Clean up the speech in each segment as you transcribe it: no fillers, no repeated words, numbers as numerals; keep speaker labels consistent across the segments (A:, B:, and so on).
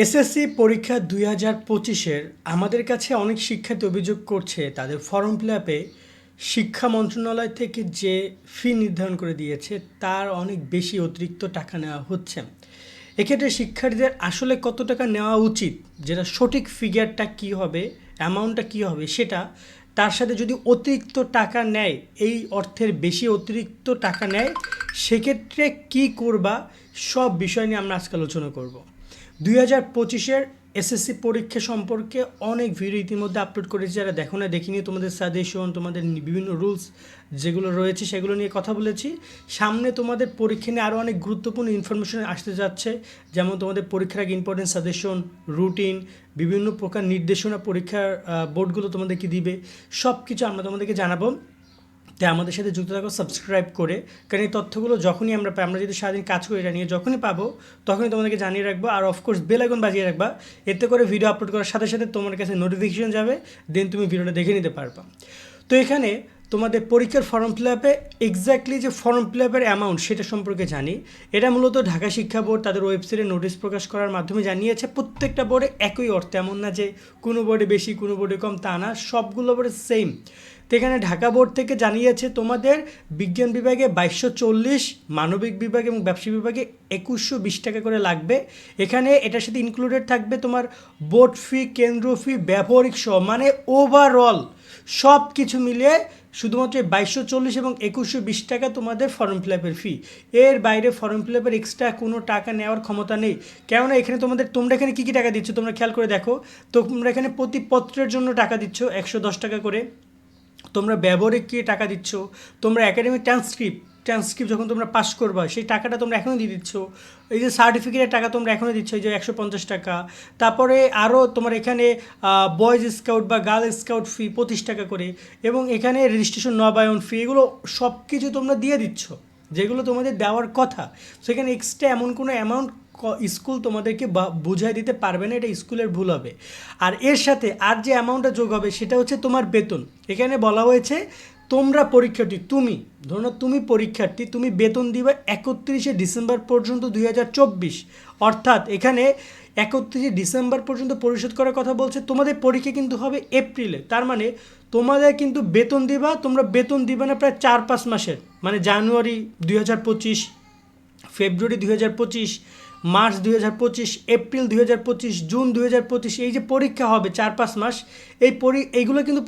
A: SSC পরীক্ষা ২০২৫-এর আমাদের কাছে অনেক শিক্ষার্থী অভিযোগ করছে তাদের ফর্ম ফিল আপে শিক্ষা মন্ত্রণালয় থেকে যে ফি নির্ধারণ করে দিয়েছে তার অনেক বেশি অতিরিক্ত টাকা নেওয়া হচ্ছে। এক্ষেত্রে শিক্ষার্থীদের আসলে কত টাকা নেওয়া উচিত, যেটা সঠিক ফিগারটা কী হবে, অ্যামাউন্টটা কী হবে সেটা, তার সাথে যদি অতিরিক্ত টাকা নেয়, এই অর্থের বেশি অতিরিক্ত টাকা নেয়, সেক্ষেত্রে কী করবা, সব বিষয় নিয়ে আমরা আজকে আলোচনা করব। ২০২৫-এর এসএসসি পরীক্ষা সম্পর্কে অনেক ভিডিও ইতিমধ্যে আপলোড করেছি, যারা দেখো না দেখিনি, তোমাদের সাজেশন, তোমাদের বিভিন্ন রুলস যেগুলো রয়েছে সেগুলো নিয়ে কথা বলেছি। সামনে তোমাদের পরীক্ষা নিয়ে আরও অনেক গুরুত্বপূর্ণ ইনফরমেশন আসতে যাচ্ছে, যেমন তোমাদের পরীক্ষার আগে ইম্পর্টেন্ট সাজেশন, রুটিন, বিভিন্ন প্রকার নির্দেশনা পরীক্ষার বোর্ডগুলো তোমাদেরকে দিবে, সব কিছু আমরা তোমাদেরকে জানাবো। তাই আমাদের সাথে যুক্ত থাকো সাবস্ক্রাইব করে, কারণ এই তথ্যগুলো যখনই আমরা পাই, আমরা যদি সারাদিন কাজ করে এটা নিয়ে যখনই পাবো তখনই তোমাদেরকে জানিয়ে রাখবো। আর অফকোর্স বেল আইকন বাজিয়ে রাখবা, এতে করে ভিডিও আপলোড করার সাথে সাথে তোমার কাছে নোটিফিকেশন যাবে, দেন তুমি ভিডিওটা দেখে নিতে পারবা। তো এখানে তোমাদের পরীক্ষার ফর্ম ফিল আপে এক্স্যাক্টলি যে ফর্ম ফিল আপের অ্যামাউন্ট সেটা সম্পর্কে জানি। এটা মূলত ঢাকা শিক্ষা বোর্ড তাদের ওয়েবসাইটে নোটিশ প্রকাশ করার মাধ্যমে জানিয়েছে। প্রত্যেকটা বোর্ডে একই অর্থ, এমন না যে কোনো বোর্ডে বেশি কোনো বোর্ডে কম, তা না, সবগুলো বোর্ডে সেম। তো এখানে ঢাকা বোর্ড থেকে জানিয়েছে তোমাদের বিজ্ঞান বিভাগে ২২৪০, মানবিক বিভাগ এবং ব্যবসায়িক বিভাগে ২১২০ টাকা করে লাগবে। এখানে এটার সাথে ইনক্লুডেড থাকবে তোমার বোর্ড ফি, কেন্দ্র ফি, ব্যবহারিক সহ, মানে ওভারঅল সব কিছু মিলিয়ে শুধুমাত্র ২২৪০ এবং ২১২০ টাকা তোমাদের ফর্ম ফিল আপের ফি। এর বাইরে ফর্ম ফিল আপের এক্সট্রা কোনো টাকা নেওয়ার ক্ষমতা নেই। কেননা এখানে তোমরা এখানে কী কী টাকা দিচ্ছ তোমরা খেয়াল করে দেখো। তোমরা এখানে প্রতি পত্রের জন্য টাকা দিচ্ছ ১১০ টাকা করে, তোমরা ব্যবহারিক কী টাকা দিচ্ছ, তোমরা একাডেমিক ট্রান্সক্রিপ্ট যখন তোমরা পাস করবা সেই টাকাটা তোমরা এখনই দিয়ে দিচ্ছ, এই যে সার্টিফিকেটের টাকা তোমরা এখনই দিচ্ছ, এই যে ১৫০ টাকা। তারপরে আরও তোমার এখানে বয়েজ স্কাউট বা গার্ল স্কাউট ফি ২৫ টাকা করে, এবং এখানে রেজিস্ট্রেশন নবায়ন ফি, এগুলো সব কিছু তোমরা দিয়ে দিচ্ছ যেগুলো তোমাদের দেওয়ার কথা। সেখানে এক্সট্রা এমন কোনো অ্যামাউন্ট স্কুল তোমাদেরকে বুঝাই দিতে পারবে না, এটা স্কুলের ভুল হবে। আর এর সাথে আর যে অ্যামাউন্টটা যোগ হবে সেটা হচ্ছে তোমার বেতন। এখানে বলা হয়েছে তোমরা পরীক্ষার্থী, তুমি পরীক্ষার্থী, তুমি বেতন দিবে ৩১শে ডিসেম্বর পর্যন্ত ২০২৪, অর্থাৎ এখানে ৩১শে ডিসেম্বর পর্যন্ত পরিশোধ করার কথা বলছে। তোমাদের পরীক্ষা কিন্তু হবে এপ্রিলে, তার মানে তোমাদের কিন্তু বেতন দিবা, তোমরা বেতন দিবে না প্রায় ৪-৫ মাসের, মানে জানুয়ারি ২০২৫, ফেব্রুয়ারি ২০২৫, মার্চ ২০২৫, এপ্রিল ২০২৫, জুন ২০২৫, এই যে পরীক্ষা হবে 4-5 মাস, এইগুলো কিন্তু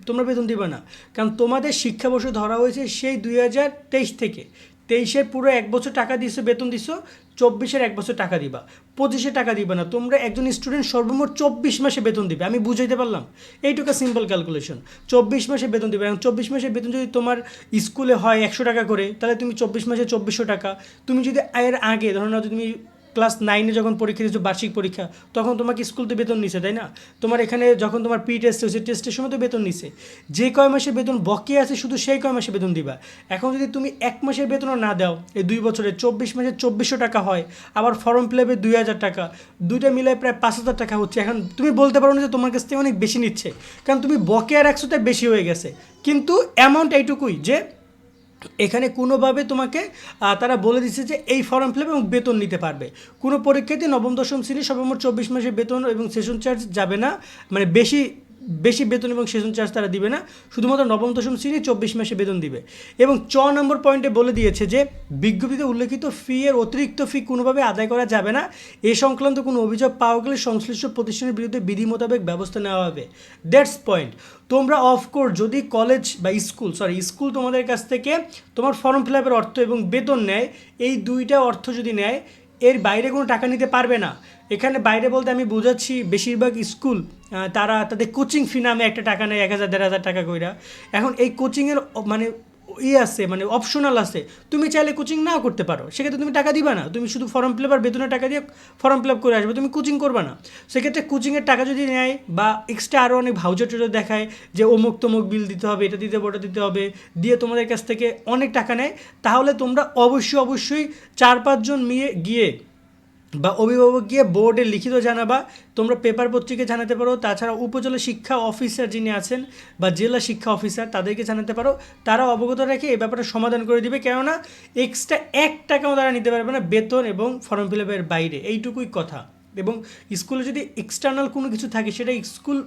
A: তোমরা বেতন দিবে না। কারণ তোমাদের শিক্ষাবর্ষ ধরা হয়েছে সেই ২০২৩ থেকে, ২৩-এর পুরো 1 বছর টাকা দিছো, বেতন দিছো, ২৪-এর 1 বছর টাকা দিবা, ২৫-এ টাকা দিবে না। তোমরা একজন স্টুডেন্ট সর্বমোট ২৪ মাসে বেতন দিবে। আমি বুঝাইতে পারলাম? এইটুকু সিম্পল ক্যালকুলেশন। ২৪ মাসে বেতন দিবে, এবং ২৪ মাসের বেতন যদি তোমার স্কুলে হয় ১০০ টাকা করে, তাহলে তুমি ২৪ মাসে ২৪০০ টাকা। তুমি যদি এর আগে ধরো না, তুমি ক্লাস 9-এ যখন পরীক্ষা দিচ্ছ, বার্ষিক পরীক্ষা, তখন তোমাকে স্কুল তো বেতন নিছে, তাই না? তোমার এখানে যখন তোমার প্রি টেস্ট হয়েছে, টেস্টের সময় তো বেতন নিছে। যে কয় মাসে বেতন বকেয়া আছে শুধু সেই কয় মাসে বেতন দিবা। এখন যদি তুমি 1 মাসের বেতনও না দাও, এই 2 বছরে 24 মাসে ২৪০০ টাকা হয়, আবার ফর্ম ফিল আপে ২০০০ টাকা, দুইটা মিলায় প্রায় ৫০০০ টাকা হচ্ছে। এখন তুমি বলতে পারো না যে তোমার কাছ থেকে অনেক বেশি নিচ্ছে, কারণ তুমি বকেয়া রাখছো তাই বেশি হয়ে গেছে। কিন্তু অ্যামাউন্ট এইটুকুই যে এখানে কোনোভাবে তোমাকে তারা বলে দিচ্ছে যে এই ফর্ম ফিল আপ এবং বেতন নিতে পারবে। কোনো পরীক্ষার্থী নবম দশম শ্রেণী সর্বমোট ২৪ মাসের বেতন এবং সেশন চার্জ যাবে না, মানে বেশি বেতন এবং সেশন চার্জ তারা দিবে না, শুধুমাত্র নবম দশম শ্রেণী ২৪ মাসে বেতন দিবে। এবং ৬ নম্বর পয়েন্টে বলে দিয়েছে যে বিজ্ঞপ্তিতে উল্লেখিত ফি এর অতিরিক্ত ফি কোনোভাবে আদায় করা যাবে না। এ সংক্রান্ত কোনো অভিযোগ পাওয়া গেলে সংশ্লিষ্ট প্রতিষ্ঠানের বিরুদ্ধে বিধি মোতাবেক ব্যবস্থা নেওয়া হবে। That's point. তোমরা অফকোর্স যদি কলেজ বা স্কুল তোমাদের কাছ থেকে তোমার ফর্ম ফিল আপের অর্থ এবং বেতন নেয়, এই দুইটা অর্থ যদি নেয়, এর বাইরে কোনো টাকা নিতে পারবে না। এখানে বাইরে বলতে আমি বোঝাচ্ছি বেশিরভাগ স্কুল তারা তাদের কোচিং ফি নামে একটা টাকা নেয় ১,০০০-১,৫০০ টাকা কইরা। এখন এই কোচিংয়ের মানে আছে, মানে অপশনাল আছে, তুমি চাইলে কোচিং নাও করতে পারো, সেক্ষেত্রে তুমি টাকা দিবা না, তুমি শুধু ফর্ম ফিল আপ আর বেতনের টাকা দিয়ে ফর্ম ফিল আপ করে আসবে, তুমি কোচিং করবে না। সেক্ষেত্রে কোচিংয়ের টাকা যদি নেয় বা এক্সট্রা আরও অনেক ভাউচার টোচার দেখায় যে অমুক তমুক বিল দিতে হবে, এটা দিতে হবে, ওটা দিতে হবে, দিয়ে তোমাদের কাছ থেকে অনেক টাকা নেয়, তাহলে তোমরা অবশ্যই ৪-৫ জন গিয়ে বা অভিভাবক গিয়ে বোর্ডে লিখিত জানাবা, তোমরা পেপার পত্রিকায় জানাতে পারো। তাছাড়া উপজেলা শিক্ষা অফিসার যিনি আছেন বা জেলা শিক্ষা অফিসার তাদেরকে জানাতে পারো, তারা অবগত রেখে এই ব্যাপারটা সমাধান করে দিবে। কেননা এক্সট্রা ১ টাকাও তারা নিতে পারবে না বেতন এবং ফর্ম ফিল আপের বাইরে, এইটুকুই কথা। এবং স্কুলে যদি এক্সটার্নাল কোনো কিছু থাকে সেটা স্কুল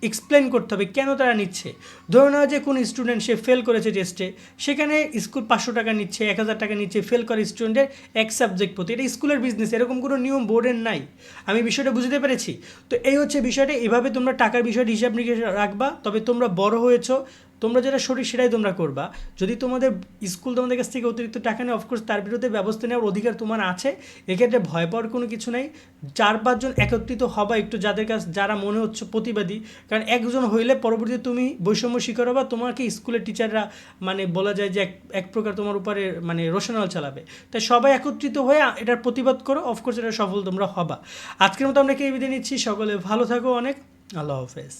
A: এক্সপ্লেন করতে হবে কেন তারা নিচ্ছে। ধরে নেওয়া যে কোনো স্টুডেন্ট সে ফেল করেছে টেস্টে, সেখানে স্কুল 500 টাকা নিচ্ছে, 1000 টাকা নিচ্ছে ফেল করে স্টুডেন্টের এক সাবজেক্ট প্রতি। এটা স্কুলের বিজনেস, এরকম কোনো নিয়ম বোর্ডের নাই। আমি বিষয়টা বুঝতে পেরেছি। তো এই হচ্ছে বিষয়টা, এভাবে তোমরা টাকার বিষয়টা হিসাব নিকেশ রাখবা, তবে তোমরা বড় হয়েছো, তোমরা যেটা সঠিক সেটাই তোমরা করবা। যদি তোমাদের স্কুল তোমাদের কাছ থেকে অতিরিক্ত টাকা নেয়, অফকোর্স তার বিরুদ্ধে ব্যবস্থা নেওয়ার অধিকার তোমার আছে। এক্ষেত্রে ভয় পাওয়ার কোনো কিছু নাই। 4-5 জন একত্রিত হবা একটু, যাদের কাছে যারা মনে হচ্ছে প্রতিবাদী, কারণ একজন হইলে পরবর্তীতে তুমি বৈষম্য শিকার হবা, তোমাকে স্কুলের টিচাররা মানে বলা যায় যে এক প্রকার তোমার উপরে মানে রোশনাল চালাবে। তাই সবাই একত্রিত হয়ে এটার প্রতিবাদ করো, অফকোর্স এটা সফল তোমরা হবা। আজকের মতো আমরা কি বিদায় নিচ্ছি, সকলে ভালো থাকো, অনেক আল্লাহ হাফেজ।